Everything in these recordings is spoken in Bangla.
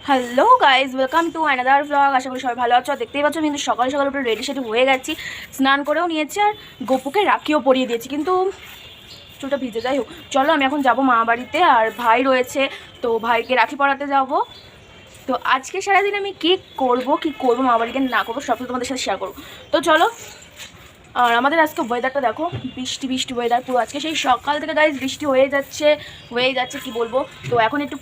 Hello guys, welcome to another blog. আশা করি সবাই ভালো আছো। আর দেখতেই পাচ্ছ কিন্তু সকাল সকাল উপরে রেডি সেডি হয়ে গেছি, স্নান করেও নিয়েছি আর গপুকে রাখিও পরিয়ে দিয়েছি, কিন্তু চুলটা ভিজে। যাই হোক, চলো আমি এখন যাবো মা বাড়িতে, আর ভাই রয়েছে, তো ভাইকে রাখি পরাতে যাব। তো আজকে সারাদিন আমি কী করবো মা বাড়িতে না করবো সব তোমাদের সাথে শেয়ার করবো। তো চলো। আর আমাদের আজকে ওয়েদারটা দেখো, বৃষ্টি বৃষ্টি ওয়েদার পুরো। আজকে সেই সকাল থেকে গাইজ বৃষ্টি হয়েই যাচ্ছে কি বলবো। তো এখন একটু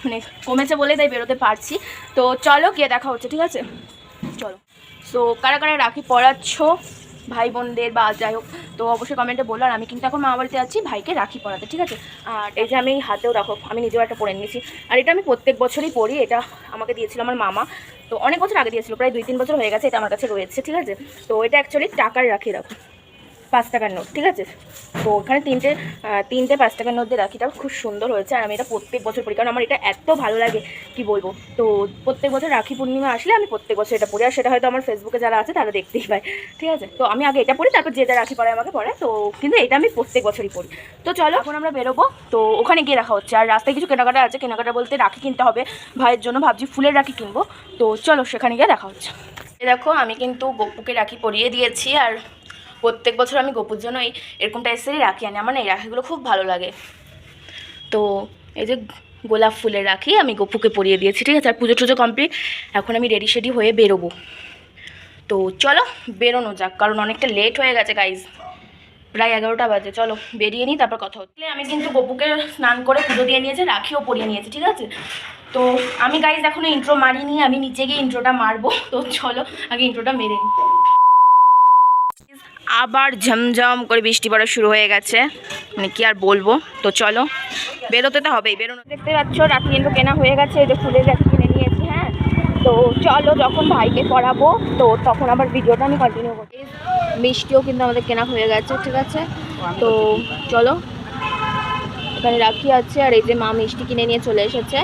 মানে কমেছে বলে তাই বেরোতে পারছি। তো চলো গিয়ে দেখা হচ্ছে, ঠিক আছে চলো। সো কারা কারা রাখি পরাচ্ছ ভাই বোনদের বা যাই হোক, তো অবশ্যই কমেন্টে বললো। আর আমি কিন্তু এখন মা বাড়িতে আছি ভাইকে রাখি পরাতে, ঠিক আছে। আর এই যে আমি হাতেও রাখো, আমি নিজেও একটা পরে নিয়েছি। আর এটা আমি প্রত্যেক বছরই পরি, এটা আমাকে দিয়েছিল আমার মামা। তো অনেক বছর আগে দিয়েছিল, প্রায় 2-3 বছর হয়ে গেছে, এটা আমার কাছে রয়েছে, ঠিক আছে। তো এটা অ্যাকচুয়ালি টাকার রাখি, রাখো 5 টাকার নোট, ঠিক আছে। তো ওখানে তিনটে 5 টাকার নোট দিয়ে রাখিটা খুব সুন্দর হয়েছে। আর আমি এটা প্রত্যেক বছর পরি, কারণ আমার এটা এত ভালো লাগে কি বলবো। তো প্রত্যেক বছর রাখি পূর্ণিমা আসলে আমি প্রত্যেক বছর এটা পরি। আর সেটা হয়তো আমার ফেসবুকে যারা আছে তারা দেখতেই পায়, ঠিক আছে। তো আমি আগে এটা পরি, তারপর যে যা রাখি পরায় আমাকে পরায়। তো কিন্তু এটা আমি প্রত্যেক বছরই পরি। তো চলো এখন আমরা বেরোবো, তো ওখানে গিয়ে রাখা হচ্ছে। আর রাস্তায় কিছু কেনাকাটা আছে, কেনাকাটা বলতে রাখি কিনতে হবে ভাইয়ের জন্য, ভাবছি ফুলের রাখি কিনবো। তো চলো সেখানে গিয়ে দেখা হচ্ছে। দেখো আমি কিন্তু গপুকে রাখি পরিয়ে দিয়েছি। আর প্রত্যেক বছর আমি গপুর জন্য এরকম টাইপেরই রাখি আনি, আমার না এই রাখিগুলো খুব ভালো লাগে। তো এই যে গোলাপ ফুলের রাখি আমি গপুকে পরিয়ে দিয়েছি, ঠিক আছে। আর পুজো টুজো কমপ্লিট, এখন আমি রেডি শেডি হয়ে বেরোবো। তো চলো বেরোনো যাক, কারণ অনেকটা লেট হয়ে গেছে গাইজ, প্রায় 11টা বাজে। চলো বেরিয়ে নিই, তারপর কথা হচ্ছে। আমি কিন্তু গপুকে স্নান করে পুজো দিয়ে নিয়েছি, রাখিও পরিয়ে নিয়েছি, ঠিক আছে। তো আমি গাইজ এখনো ইন্ট্রো মারিনি, আমি নিচে গিয়ে ইন্ট্রোটা মারবো। তো চলো আগে ইন্ট্রোটা মেরে নিই। আবার ঝমঝম করে বৃষ্টি পড়া শুরু হয়ে গেছে, মানে কি আর বলবো। তো চলো বেরোতে তো হবেই, বেরোনো। দেখতে পাচ্ছ রাখি কিন্তু কেনা হয়ে গেছে, এই যে ফুলের রাখি কিনে নিয়েছি। হ্যাঁ, তো চলো যখন ভাইকে পরাবো তো তখন আবার ভিডিওটা আমি কন্টিনিউ করছি। মিষ্টিও কিন্তু আমাদের কেনা হয়ে গেছে, ঠিক আছে। তো চলো, এখানে রাখি আছে, আর এই যে মা মিষ্টি কিনে নিয়ে চলে এসেছে।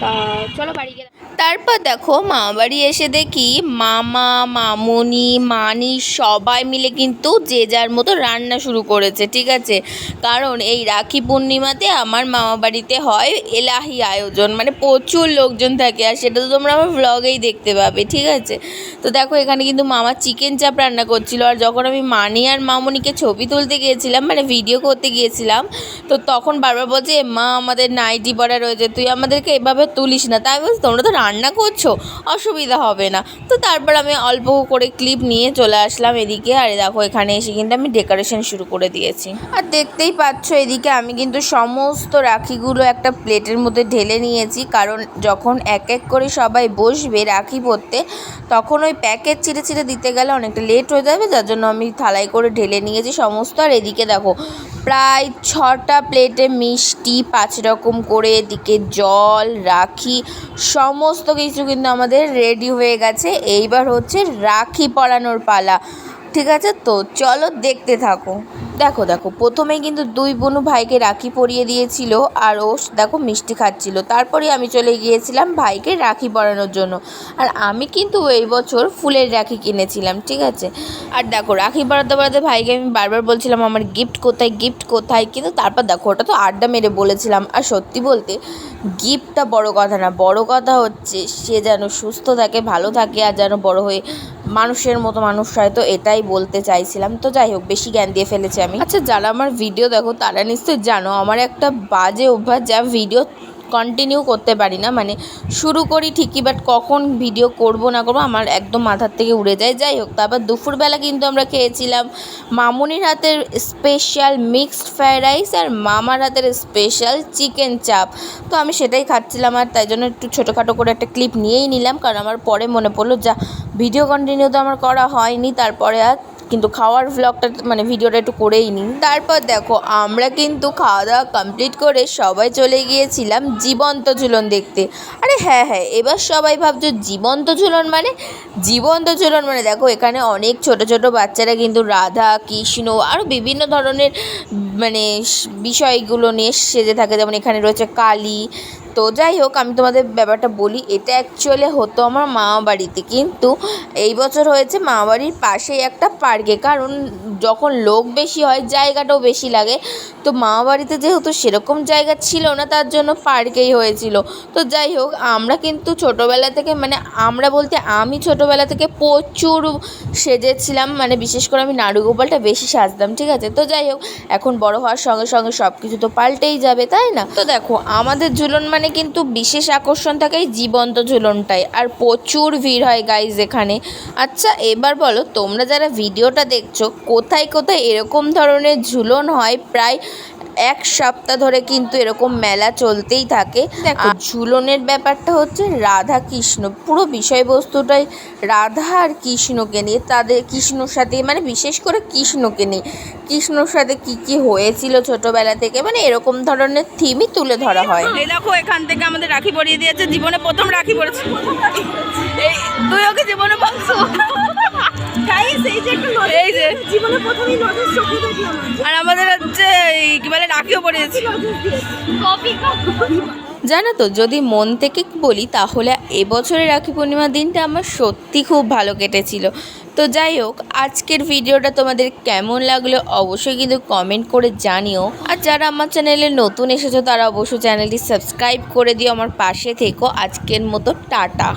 তা চলো বাড়ি গেলে। তারপর দেখো মামাবাড়ি এসে দেখি মামা মামুনি মানি সবাই মিলে কিন্তু যে যার মতো রান্না শুরু করেছে, ঠিক আছে। কারণ এই রাখি পূর্ণিমাতে আমার মামাবাড়িতে হয় এলাহি আয়োজন, মানে প্রচুর লোকজন থাকে, আর সেটা তো তোমরা আমার ভ্লগেই দেখতে পাবে, ঠিক আছে। তো দেখো এখানে কিন্তু মামা চিকেন চাপ রান্না করছিল। আর যখন আমি মানি আর মামুনিকে ছবি তুলতে গিয়েছিলাম, মানে ভিডিও করতে গিয়েছিলাম, তো তখন বারবার বলছে মা আমাদের নাইটি পরা রয়েছে, তুই আমাদেরকে এভাবে তুলিস না। তাই বলছি তোমরা তো রান্না করছো, অসুবিধা হবে না। তো তারপর আমি অল্প করে ক্লিপ নিয়ে চলে আসলাম এদিকে। আর দেখো এখানে এসে কিন্তু আমি ডেকোরেশন শুরু করে দিয়েছি। আর দেখতেই পাচ্ছ এদিকে আমি কিন্তু সমস্ত রাখিগুলো একটা প্লেটের মধ্যে ঢেলে নিয়েছি, কারণ যখন এক এক করে সবাই বসবে রাখি পরতে তখন ওই প্যাকেট ছিঁড়ে ছিঁড়ে দিতে গেলে অনেকটা লেট হয়ে যাবে, যার জন্য আমি থালায় করে ঢেলে নিয়েছি সমস্ত। আর এদিকে দেখো প্রায় 6টা প্লেটে মিষ্টি, 5 রকম করে, এদিকে জল, রাখি সমস্ত কিছু কিন্তু আমাদের রেডি হয়ে গেছে। এইবার হচ্ছে রাখি পরানোর পালা, ঠিক আছে। তো চলো দেখতে থাকো। দেখো দেখো প্রথমেই কিন্তু দুই বোনু ভাইকে রাখি পরিয়ে দিয়েছিল, আর ও দেখো মিষ্টি খাচ্ছিল। তারপরে আমি চলে গিয়েছিলাম ভাইকে রাখি পরানোর জন্য। আর আমি কিন্তু এই বছর ফুলের রাখি কিনেছিলাম, ঠিক আছে। আর দেখো রাখি পরাতে পরাতে ভাইকে আমি বারবার বলছিলাম আমার গিফট কোথায়, গিফট কোথায়, কিন্তু তারপর দেখো ওটা তো আড্ডা মেরে বলেছিলাম। আর সত্যি বলতে গিফটটা বড় কথা না, বড় কথা হচ্ছে সে যেন সুস্থ থাকে, ভালো থাকে, আর যেন বড় হয়ে মানুষের মতো মানুষ হয়। তো এটাই বলতে চাইছিলাম। তো যাই হোক বেশি জ্ঞান দিয়ে ফেলেছি আমি। আচ্ছা যারা আমার ভিডিও দেখো তারা নিশ্চয়ই জানো আমার একটা বাজে অভ্যাস, যা ভিডিও কন্টিনিউ করতে পারি না, মানে শুরু করি ঠিকই বাট কখন ভিডিও করব না করবো আমার একদম মাথার থেকে উড়ে যায়। যাই হোক, তারপর দুপুরবেলা কিন্তু আমরা খেয়েছিলাম মামুনির হাতের স্পেশাল মিক্সড ফ্রাইড রাইস আর মামার হাতের স্পেশাল চিকেন চাপ। তো আমি সেটাই খাচ্ছিলাম, আর তাই জন্য একটু ছোটোখাটো করে একটা ক্লিপ নিয়েই নিলাম, কারণ আমার পরে মনে পড়লো যা ভিডিও কন্টিনিউ তো আমার করা হয়নি, তারপরে আর কিন্তু খাওয়ার ভ্লগটা মানে ভিডিওটা একটু করেই নিই। তারপর দেখো আমরা কিন্তু খাওয়া দাওয়া কমপ্লিট করে সবাই চলে গিয়েছিলাম জীবন্ত ঝুলন দেখতে। আরে হ্যাঁ হ্যাঁ, এবার সবাই ভাবছো জীবন্ত ঝুলন মানে, জীবন্ত ঝুলন মানে দেখো এখানে অনেক ছোট ছোট বাচ্চারা কিন্তু রাধা কৃষ্ণ আরও বিভিন্ন ধরনের মানে বিষয়গুলো নিয়ে সেজে থাকে। যেমন এখানে রয়েছে কালী, তো যাই হোক, আমি তোমাদের ব্যাপারটা বলি, এটা অ্যাকচুয়ালি হতো আমার মামা বাড়িতে, কিন্তু এই বছর হয়েছে মামা বাড়ির পাশেই একটা পার্কে। কারণ যখন লোক বেশি হয় জায়গাটাও বেশি লাগে, তো মামা বাড়িতে যেহেতু সেরকম জায়গা ছিল না, তার জন্য পার্কেই হয়েছিল। তো যাই হোক, আমরা কিন্তু ছোটোবেলা থেকে, মানে আমরা বলতে আমি ছোটোবেলা থেকে প্রচুর সেজেছিলাম, মানে বিশেষ করে আমি নাড়ুগোপালটা বেশি সাজতাম, ঠিক আছে। তো যাই হোক, এখন বড় হওয়ার সঙ্গে সঙ্গে সব কিছু তো পাল্টেই যাবে, তাই না? তো দেখো, আমাদের ঝুলন মানে কিন্তু বিশেষ আকর্ষণ থাকে এই জীবন্ত ঝুলনটাই, আর প্রচুর ভিড় হয় গাইজ এখানে। আচ্ছা, এবার বলো তোমরা যারা ভিডিওটা দেখছো, কোথায় কোথায় এরকম ধরনের ঝুলন হয়? প্রায় এক সপ্তাহ ধরে কিন্তু এরকম মেলা চলতেই থাকে। দেখো, ঝুলনের ব্যাপারটা হচ্ছে রাধা কৃষ্ণ, পুরো বিষয়বস্তুটাই রাধা আর কৃষ্ণকে নিয়ে, তাদের কৃষ্ণর সাথে, মানে বিশেষ করে কৃষ্ণকে নিয়ে, কৃষ্ণর সাথে কি কি হয়েছিল ছোটবেলা থেকে, মানে এরকম ধরনের থিমই তুলে ধরা হয়। এই দেখো, এখান থেকে আমাদের রাখি পরিয়ে দিয়েছে, জীবনে প্রথম রাখি পড়েছে। তুই ওকে জীবনে পাচ্ছো? এই যে জীবনে প্রথমেই নজর চোখে দেখলাম। আর আমাদের হচ্ছে কি বলে, রাখিও পরিয়েছি। জানো তো, যদি মন থেকে বলি তাহলে এবছরের রাখি পূর্ণিমার দিনটা আমার সত্যি খুব ভালো কেটেছিল। তো যাই হোক, আজকের ভিডিওটা তোমাদের কেমন লাগলো অবশ্যই কিন্তু কমেন্ট করে জানিও। আর যারা আমার চ্যানেলে নতুন এসেছো তারা অবশ্যই চ্যানেলটি সাবস্ক্রাইব করে দিও, আমার পাশে থেকো। আজকের মতো টাটা।